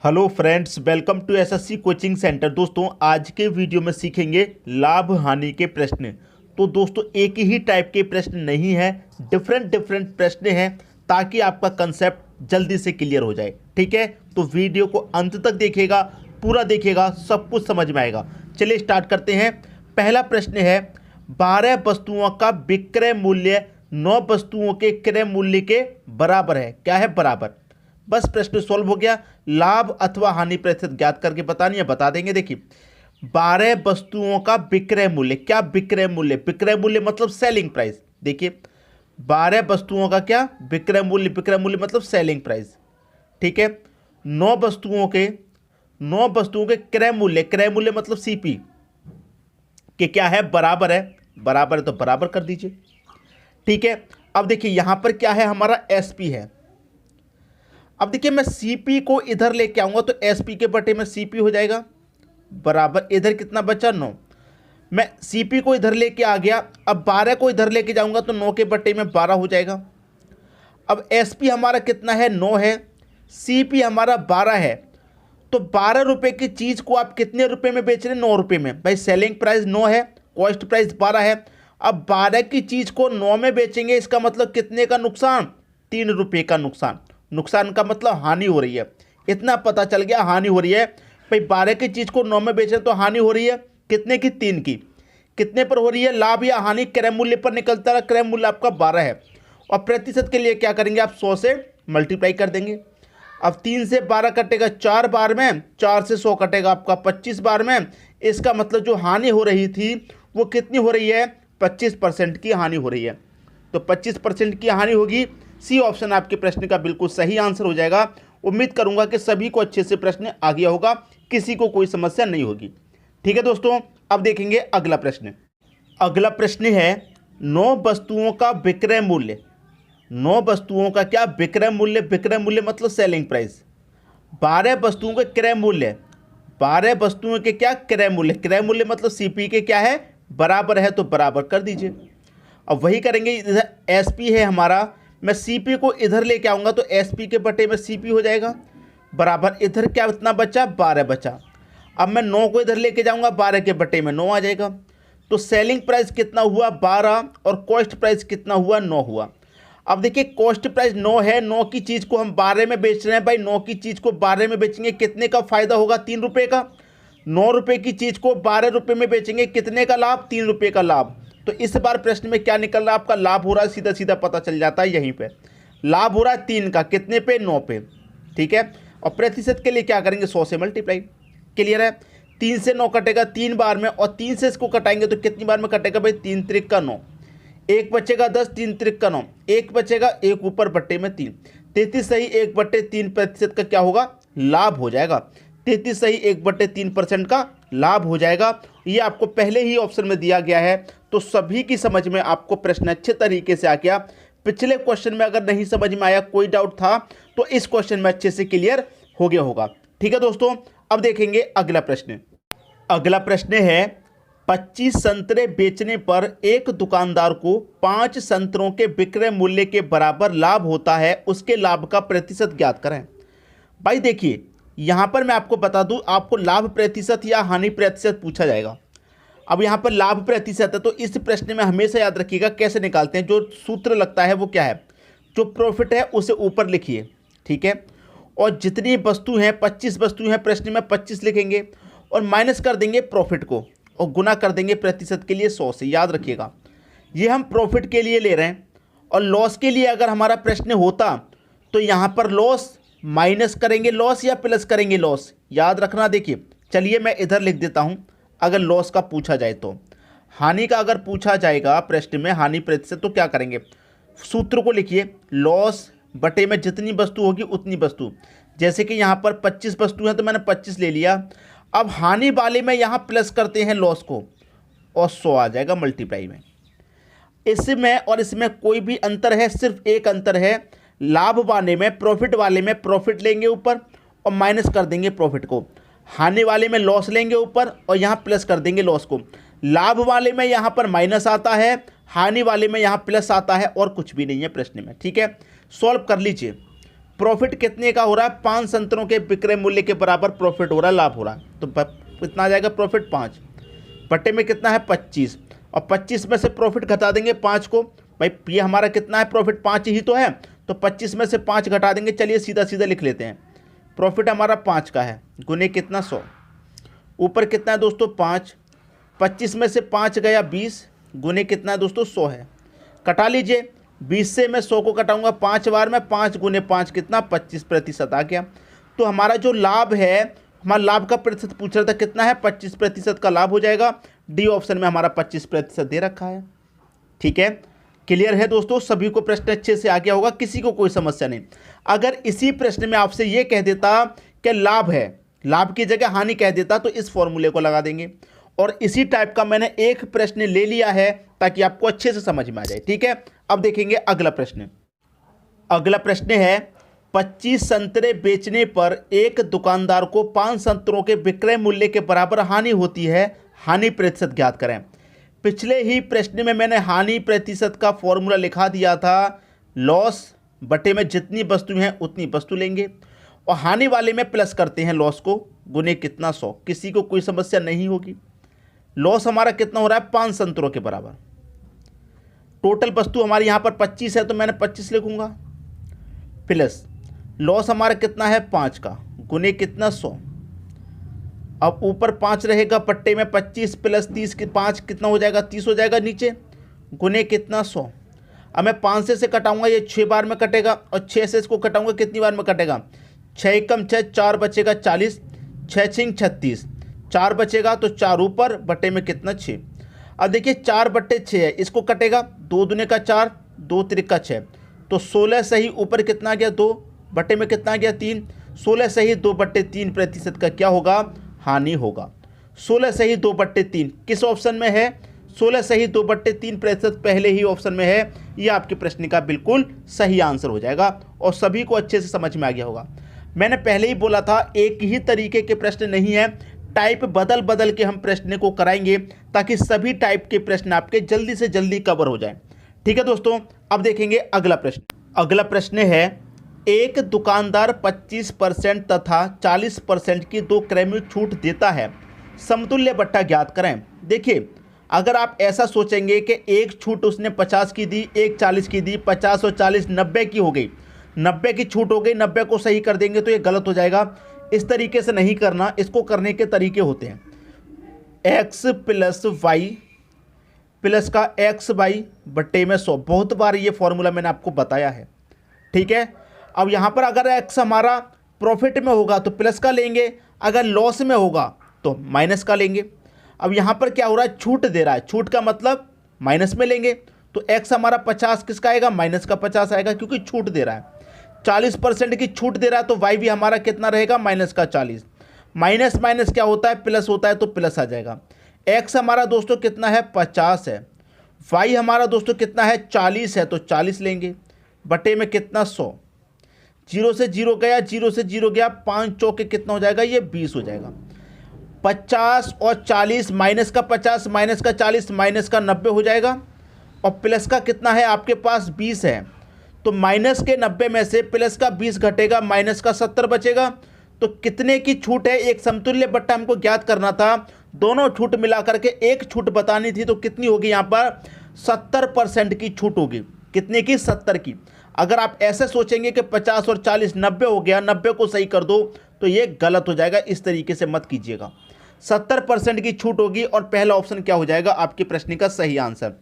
Hello friends, welcome to SSC coaching centre. दोस्तों, आज के वीडियो में सीखेंगे लाभ हानि के प्रश्न। तो दोस्तों, एक ही टाइप के प्रश्न नहीं है, डिफरेंट प्रश्न हैं, ताकि आपका कंसेप्ट जल्दी से क्लियर हो जाए। ठीक है, तो वीडियो को अंत तक देखिएगा, पूरा देखिएगा, सब कुछ समझ में आएगा। चलिए स्टार्ट करते हैं। पहला प्रश्न है, 12 वस्तुओं का विक्रय मूल्य 9 वस्तुओं के क्रय मूल्य के बराबर है। क्या है? बराबर। बस प्रश्न सॉल्व हो गया। लाभ अथवा हानि प्रतिशत ज्ञात करके बतानी है, बता देंगे। देखिए, 12 वस्तुओं का विक्रय मूल्य। क्या विक्रय मूल्य? विक्रय मूल्य मतलब सेलिंग प्राइस। देखिए, 12 वस्तुओं का क्या विक्रय मूल्य? विक्रय मूल्य मतलब सेलिंग प्राइस। ठीक है, 9 वस्तुओं के क्रय मूल्य। क्रय मूल्य मतलब सीपी के क्या है? बराबर है। बराबर है तो बराबर कर दीजिए। ठीक है, अब देखिए यहां पर क्या है, हमारा एसपी है। अब देखिए, मैं सीपी को इधर लेके आऊंगा तो एसपी के बटे में सीपी हो जाएगा बराबर। इधर कितना बचा? 9। मैं सीपी को इधर लेके आ गया, अब 12 को इधर लेके जाऊंगा तो 9 के बटे में 12 हो जाएगा। अब एसपी हमारा कितना है? 9 है। सीपी हमारा 12 है। तो 12 रुपये की चीज़ को आप कितने रुपए में बेच रहे हैं? 9 रुपये में। भाई सेलिंग प्राइस 9 है, कॉस्ट प्राइस 12 है। अब 12 की चीज़ को 9 में बेचेंगे, इसका मतलब कितने का नुकसान? 3 रुपये का नुकसान। नुकसान का मतलब हानि हो रही है। इतना पता चल गया, हानि हो रही है। भाई 12 की चीज़ को 9 में बेच रहे हैं तो हानि हो रही है कितने की? 3 की। कितने पर हो रही है? लाभ या हानि क्रय मूल्य पर निकलता है। क्रय मूल्य आपका 12 है। और प्रतिशत के लिए क्या करेंगे आप? 100 से मल्टीप्लाई कर देंगे। अब 3 से 12 कटेगा 4 बार में, 4 से 100 कटेगा आपका 25 बार में। इसका मतलब जो हानि हो रही थी वो कितनी हो रही है? 25% की हानि हो रही है। तो 25% की हानि होगी। सी ऑप्शन आपके प्रश्न का बिल्कुल सही आंसर हो जाएगा। उम्मीद करूंगा कि सभी को अच्छे से प्रश्न आ गया होगा, किसी को कोई समस्या नहीं होगी। ठीक है दोस्तों, अब देखेंगे अगला प्रश्न। अगला प्रश्न है, 9 वस्तुओं का विक्रय मूल्य। 9 वस्तुओं का क्या विक्रय मूल्य? विक्रय मूल्य मतलब सेलिंग प्राइस। 12 वस्तुओं के क्रय मूल्य। 12 वस्तुओं के क्या क्रय मूल्य? क्रय मूल्य मतलब सीपी के क्या है? बराबर है, तो बराबर कर दीजिए। अब वही करेंगे, इधर एसपी है हमारा, मैं सीपी को इधर लेके आऊँगा तो एसपी के बटे में सीपी हो जाएगा बराबर। इधर क्या इतना बचा? 12 बचा। अब मैं 9 को इधर लेके जाऊँगा, 12 के बटे में 9 आ जाएगा। तो सेलिंग प्राइस कितना हुआ? 12। और कॉस्ट प्राइस कितना हुआ? 9 हुआ। अब देखिए, कॉस्ट प्राइस 9 है, 9 की चीज़ को हम 12 में बेच रहे हैं। भाई 9 की चीज़ को 12 में बेचेंगे, कितने का फायदा होगा? 3 रुपये का। 9 रुपये की चीज़ को 12 रुपये में बेचेंगे, कितने का लाभ? 3 रुपये का लाभ। तो इस बार प्रश्न में क्या निकल रहा है? आपका लाभ हो रहा है, सीधा सीधा पता चल जाता है यहीं पे। लाभ हो रहा है 3 का, कितने पे? 9 पे। ठीक है, और प्रतिशत के लिए क्या करेंगे? 100 से मल्टीप्लाई। क्लियर है? 3 से 9 कटेगा 3 बार में, और 3 से इसको कटाएंगे तो कितनी बार में कटेगा? भाई 3 त्रिक का 9, 1 बचेगा 10, 3 त्रिक का 9, 1 बचेगा, 1 ऊपर बट्टे में 3, 33 सही 1/3 प्रतिशत का क्या होगा? लाभ हो जाएगा। 33 सही 1/3% का लाभ हो जाएगा। ये आपको पहले ही ऑप्शन में दिया गया है, तो सभी की समझ में आपको प्रश्न अच्छे तरीके से आ गया। पिछले क्वेश्चन में अगर नहीं समझ में आया, कोई डाउट था, तो इस क्वेश्चन में अच्छे से क्लियर हो गया होगा। ठीक है दोस्तों, अब देखेंगे अगला प्रश्न। अगला प्रश्न है, 25 संतरे बेचने पर एक दुकानदार को 5 संतरों के विक्रय मूल्य के बराबर लाभ होता है, उसके लाभ का प्रतिशत ज्ञात करें। भाई देखिए, यहां पर मैं आपको बता दूं, आपको लाभ प्रतिशत या हानि प्रतिशत पूछा जाएगा। अब यहाँ पर लाभ प्रतिशत है, तो इस प्रश्न में हमेशा याद रखिएगा कैसे निकालते हैं। जो सूत्र लगता है वो क्या है? जो प्रॉफिट है उसे ऊपर लिखिए। ठीक है, और जितनी वस्तु हैं, 25 वस्तु हैं, प्रश्न में 25 लिखेंगे और माइनस कर देंगे प्रॉफिट को, और गुना कर देंगे प्रतिशत के लिए 100 से। याद रखिएगा, ये हम प्रॉफिट के लिए ले रहे हैं। और लॉस के लिए अगर हमारा प्रश्न होता तो यहाँ पर लॉस माइनस करेंगे लॉस या प्लस करेंगे लॉस। याद रखना। देखिए, चलिए मैं इधर लिख देता हूँ। अगर लॉस का पूछा जाए तो, हानि का अगर पूछा जाएगा प्रश्न में हानि प्रतिशत, तो क्या करेंगे? सूत्र को लिखिए, लॉस बटे में जितनी वस्तु होगी उतनी वस्तु। जैसे कि यहाँ पर 25 वस्तु है तो मैंने 25 ले लिया। अब हानि वाले में यहाँ प्लस करते हैं लॉस को, और 100 आ जाएगा मल्टीप्लाई में। इसमें और इसमें कोई भी अंतर है? सिर्फ एक अंतर है, लाभ वाले में, प्रॉफिट वाले में प्रॉफिट लेंगे ऊपर और माइनस कर देंगे प्रॉफिट को। हानि वाले में लॉस लेंगे ऊपर और यहाँ प्लस कर देंगे लॉस को। लाभ वाले में यहाँ पर माइनस आता है, हानि वाले में यहाँ प्लस आता है, और कुछ भी नहीं है प्रश्न में। ठीक है, सॉल्व कर लीजिए। प्रॉफिट कितने का हो रहा है, 5 संतरों के विक्रय मूल्य के बराबर प्रॉफिट हो रहा है, लाभ हो रहा है। तो कितना आ जाएगा प्रॉफिट, 5 बटे में कितना है 25, और 25 में से प्रॉफिट घटा देंगे 5 को। भाई ये हमारा कितना है प्रॉफिट, 5 ही तो है, तो 25 में से 5 घटा देंगे। चलिए सीधा सीधा लिख लेते हैं, प्रॉफिट हमारा 5 का है, गुने कितना 100, ऊपर कितना है दोस्तों 5, 25 में से 5 गया 20, गुने कितना है दोस्तों 100 है। कटा लीजिए, 20 से मैं 100 को कटाऊंगा 5 बार में, 5 गुने 5 कितना 25% आ गया। तो हमारा जो लाभ है, हमारा लाभ का प्रतिशत पूछ रहा था कितना है, 25% का लाभ हो जाएगा। डी ऑप्शन में हमारा 25% दे रखा है। ठीक है, क्लियर है दोस्तों, सभी को प्रश्न अच्छे से आ गया होगा, किसी को कोई समस्या नहीं। अगर इसी प्रश्न में आपसे ये कह देता कि लाभ है, लाभ की जगह हानि कह देता, तो इस फॉर्मूले को लगा देंगे। और इसी टाइप का मैंने एक प्रश्न ले लिया है ताकि आपको अच्छे से समझ में आ जाए। ठीक है, अब देखेंगे अगला प्रश्न। अगला प्रश्न है, 25 संतरे बेचने पर एक दुकानदार को 5 संतरों के विक्रय मूल्य के बराबर हानि होती है, हानि प्रतिशत ज्ञात करें। पिछले ही प्रश्न में मैंने हानि प्रतिशत का फॉर्मूला लिखा दिया था, लॉस बटे में जितनी वस्तु हैं उतनी वस्तु लेंगे, और हानि वाले में प्लस करते हैं लॉस को, गुने कितना 100। किसी को कोई समस्या नहीं होगी। लॉस हमारा कितना हो रहा है, 5 संतरों के बराबर। टोटल वस्तु हमारी यहाँ पर 25 है, तो मैंने 25 लिखूंगा, प्लस लॉस हमारा कितना है 5 का, गुने कितना 100। अब ऊपर 5 रहेगा पट्टे में, 25 प्लस 30 के 5 कितना हो जाएगा, 30 हो जाएगा नीचे, गुने कितना 100। अब मैं 5 से कटाऊंगा, ये 6 बार में कटेगा, और 6 से इसको कटाऊंगा कितनी बार में कटेगा, 6 कम 6 4 बचेगा 40, 6 6 36, 4 बचेगा तो 4 ऊपर बटे में कितना 6। अब देखिए 4 बट्टे 6 है, इसको कटेगा, 2 दूने का 4, 2 त्रिका 6, तो 16 सही ऊपर कितना आ गया 2 बटे में कितना आ गया 3, 16 सही 2/3% का क्या होगा, हानि होगा। 16 सही 2/3 किस ऑप्शन में है, 16 सही 2/3% पहले ही ऑप्शन में है। यह आपके प्रश्न का बिल्कुल सही आंसर हो जाएगा, और सभी को अच्छे से समझ में आ गया होगा। मैंने पहले ही बोला था, एक ही तरीके के प्रश्न नहीं है, टाइप बदल बदल के हम प्रश्न को कराएंगे ताकि सभी टाइप के प्रश्न आपके जल्दी से जल्दी कवर हो जाएं। ठीक है दोस्तों, अब देखेंगे अगला प्रश्न। अगला प्रश्न है, एक दुकानदार 25% तथा 40% की 2 क्रमिक छूट देता है, समतुल्य बट्टा ज्ञात करें। देखिए, अगर आप ऐसा सोचेंगे कि एक छूट उसने 50 की दी, एक 40 की दी, 50 और 40 90 की हो गई, 90 की छूट हो गई, 90 को सही कर देंगे तो ये गलत हो जाएगा। इस तरीके से नहीं करना, इसको करने के तरीके होते हैं, x प्लस वाई प्लस का एक्स वाई बट्टे में 100। बहुत बार ये फॉर्मूला मैंने आपको बताया है। ठीक है, अब यहाँ पर अगर x हमारा प्रॉफिट में होगा तो प्लस का लेंगे, अगर लॉस में होगा तो माइनस का लेंगे। अब यहाँ पर क्या हो रहा है, छूट दे रहा है, छूट का मतलब माइनस में लेंगे, तो x हमारा 50 किसका आएगा, माइनस का 50 आएगा, क्योंकि छूट दे रहा है। 40% की छूट दे रहा है तो y भी हमारा कितना रहेगा, माइनस का 40। माइनस माइनस क्या होता है, प्लस होता है, तो प्लस आ जाएगा। x हमारा दोस्तों कितना है, 50 है, y हमारा दोस्तों कितना है, 40 है, तो 40 लेंगे, बटे में कितना 100। 0 से 0 गया, 0 से 0 गया, 5 चौके कितना हो जाएगा, ये 20 हो जाएगा। 50 और 40, माइनस का 50 माइनस का 40 माइनस का 90 हो जाएगा, और प्लस का कितना है आपके पास 20 है, तो माइनस के 90 में से प्लस का 20 घटेगा, माइनस का 70 बचेगा। तो कितने की छूट है, एक समतुल्य बट्टा हमको ज्ञात करना था, दोनों छूट मिला करके एक छूट बतानी थी, तो कितनी होगी यहाँ पर 70% की छूट होगी। कितने की, 70 की। अगर आप ऐसे सोचेंगे कि 50 और 40 90 हो गया, 90 को सही कर दो, तो ये गलत हो जाएगा, इस तरीके से मत कीजिएगा। 70% की छूट होगी, और पहला ऑप्शन क्या हो जाएगा, आपके प्रश्न का सही आंसर।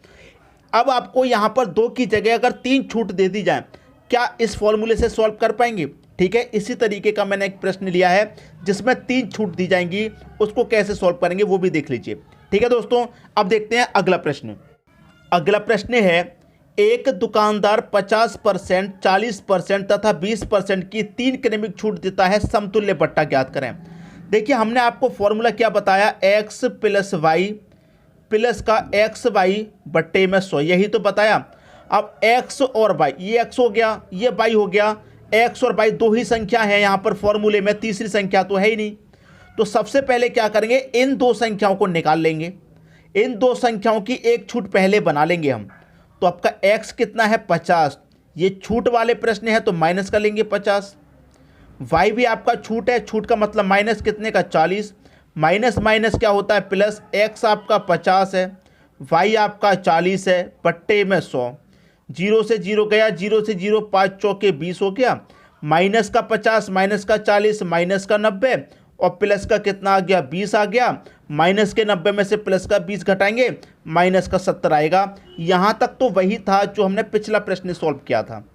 अब आपको यहाँ पर 2 की जगह अगर 3 छूट दे दी जाए, क्या इस फॉर्मूले से सॉल्व कर पाएंगे। ठीक है, इसी तरीके का मैंने एक प्रश्न लिया है जिसमें 3 छूट दी जाएंगी, उसको कैसे सॉल्व करेंगे वो भी देख लीजिए। ठीक है दोस्तों, अब देखते हैं अगला प्रश्न। अगला प्रश्न है, एक दुकानदार 50%, 40% तथा 20% की 3 क्रमिक छूट देता है, समतुल्य बट्टा ज्ञात करें। देखिए, हमने आपको फॉर्मूला क्या बताया, x प्लस वाई प्लस का एक्स वाई बट्टे में 100, यही तो बताया। अब x और y, ये x हो गया, ये y हो गया, x और y 2 ही संख्या है यहाँ पर फॉर्मूले में, तीसरी संख्या तो है ही नहीं। तो सबसे पहले क्या करेंगे, इन 2 संख्याओं को निकाल लेंगे, इन 2 संख्याओं की एक छूट पहले बना लेंगे हम। तो आपका x कितना है 50, ये छूट वाले प्रश्न है तो माइनस का लेंगे 50। वाई भी आपका छूट है, छूट का मतलब माइनस कितने का 40, माइनस माइनस क्या होता है प्लस, एक्स आपका 50 है, वाई आपका 40 है, पट्टे में 100, जीरो से जीरो गया, जीरो से जीरो 5 चौके 20 हो गया, माइनस का 50 माइनस का 40 माइनस का 90 और प्लस का कितना आ गया 20 आ गया। माइनस के 90 में से प्लस का 20 घटाएंगे माइनस का 70 आएगा। यहाँ तक तो वही था जो हमने पिछला प्रश्न सॉल्व किया था।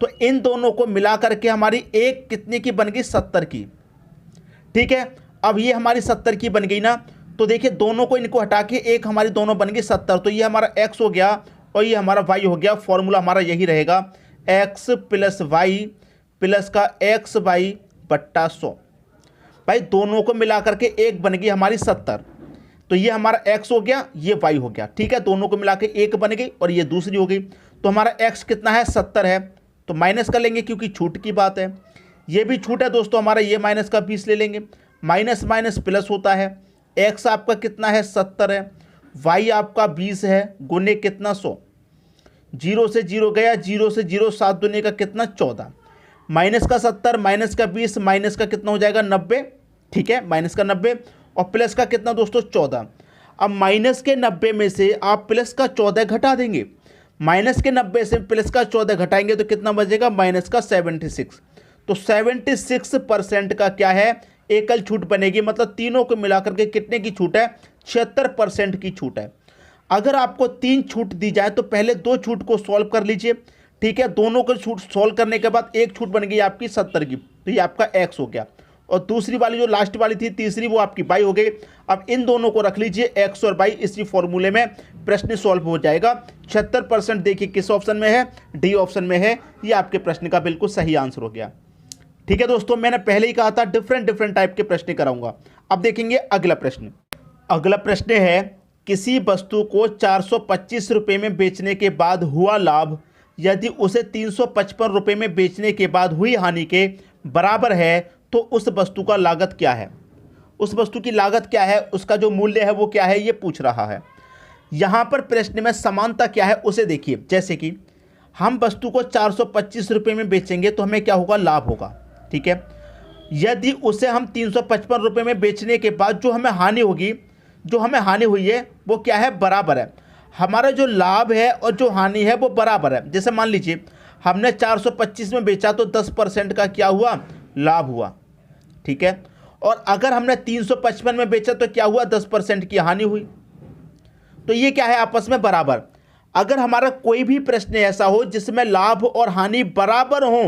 तो इन दोनों को मिला करके हमारी एक कितने की बन गई 70 की। ठीक है, अब ये हमारी 70 की बन गई ना, तो देखिए दोनों को इनको हटा के एक हमारी दोनों बन गई 70। तो ये हमारा x हो गया और ये हमारा y हो गया। फॉर्मूला हमारा यही रहेगा x प्लस वाई प्लस का एक्स वाई बट्टा 100। भाई दोनों को मिला करके एक बन गई हमारी 70। तो ये हमारा x हो गया, ये y हो गया। ठीक है, दोनों को मिला के एक बन गई और ये दूसरी हो गई। तो हमारा x कितना है 70 है, तो माइनस का लेंगे क्योंकि छूट की बात है। ये भी छूट है दोस्तों हमारा, ये माइनस का 20 ले लेंगे। माइनस माइनस प्लस होता है, x आपका कितना है 70 है, y आपका 20 है, गुने कितना 100, जीरो से जीरो गया, जीरो से जीरो 7 दुने का कितना 14, माइनस का 70 माइनस का 20 माइनस का कितना हो जाएगा 90। ठीक है, माइनस का 90 और प्लस का कितना दोस्तों 14। अब माइनस के 90 में से आप प्लस का 14 घटा देंगे, माइनस के 90 से प्लस का 14 घटाएंगे तो कितना बचेगा माइनस का 76। तो 76% का क्या है एकल छूट बनेगी। मतलब तीनों को मिलाकर के कितने की छूट है 76% की छूट है। अगर आपको 3 छूट दी जाए तो पहले 2 छूट को सॉल्व कर लीजिए। ठीक है, दोनों को छूट सॉल्व करने के बाद एक छूट बन गई आपकी 70 की, तो ये आपका x हो गया। और दूसरी वाली जो लास्ट वाली थी तीसरी, वो आपकी y हो गई। अब इन दोनों को रख लीजिए x और y, इसी फॉर्मूले में प्रश्न सॉल्व हो जाएगा। 76% देखिए किस ऑप्शन में है, डी ऑप्शन में है। ये आपके प्रश्न का बिल्कुल सही आंसर हो गया। ठीक है दोस्तों, मैंने पहले ही कहा था डिफरेंट टाइप के प्रश्न कराऊंगा। अब देखेंगे अगला प्रश्न। अगला प्रश्न है, किसी वस्तु को 425 रुपये में बेचने के बाद हुआ लाभ यदि उसे 355 रुपये में बेचने के बाद हुई हानि के बराबर है तो उस वस्तु का लागत क्या है। उस वस्तु की लागत क्या है, उसका जो मूल्य है वो क्या है, ये पूछ रहा है। यहाँ पर प्रश्न में समानता क्या है उसे देखिए। जैसे कि हम वस्तु को 425 रुपये में बेचेंगे तो हमें क्या होगा, लाभ होगा। ठीक है, यदि उसे हम 355 रुपये में बेचने के बाद जो हमें हानि होगी, जो हमें हानि हुई है वो क्या है, बराबर है। हमारा जो लाभ है और जो हानि है वो बराबर है। जैसे मान लीजिए हमने 425 में बेचा तो 10% का क्या हुआ, लाभ हुआ। ठीक है, और अगर हमने 355 में बेचा तो क्या हुआ, 10% की हानि हुई। तो ये क्या है, आपस में बराबर। अगर हमारा कोई भी प्रश्न ऐसा हो जिसमें लाभ और हानि बराबर हो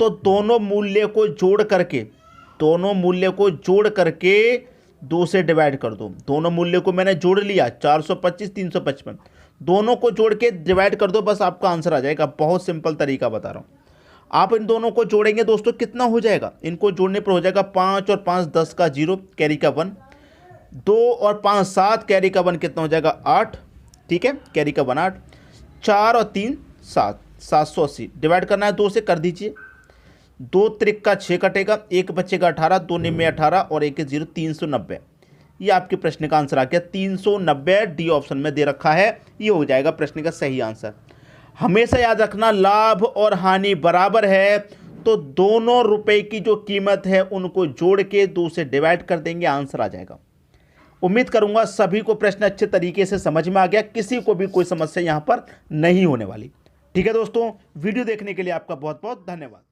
तो दोनों मूल्य को जोड़ करके 2 से डिवाइड कर दो। दोनों मूल्य को मैंने जोड़ लिया, 425 355, दोनों को जोड़ के डिवाइड कर दो, बस आपका आंसर आ जाएगा। बहुत सिंपल तरीका बता रहा हूँ। आप इन दोनों को जोड़ेंगे दोस्तों, कितना हो जाएगा, इनको जोड़ने पर हो जाएगा 5 और 5 10 का 0, कैरी का 1, 2 और 5 7, कैरी का 1 कितना हो जाएगा 8। ठीक है, कैरी का 1 8, 4 और 3 7, 780 डिवाइड करना है 2 से, कर दीजिए। 2 त्रिक का 6 कटेगा, 1 बचेगा 18, 2 निम्न 18 और 1 0, 390। ये आपके प्रश्न का आंसर आ गया 390। डी ऑप्शन में दे रखा है, ये हो जाएगा प्रश्न का सही आंसर। हमेशा याद रखना, लाभ और हानि बराबर है तो दोनों रुपए की जो कीमत है उनको जोड़ के 2 से डिवाइड कर देंगे, आंसर आ जाएगा। उम्मीद करूंगा सभी को प्रश्न अच्छे तरीके से समझ में आ गया, किसी को भी कोई समस्या यहां पर नहीं होने वाली। ठीक है दोस्तों, वीडियो देखने के लिए आपका बहुत बहुत धन्यवाद।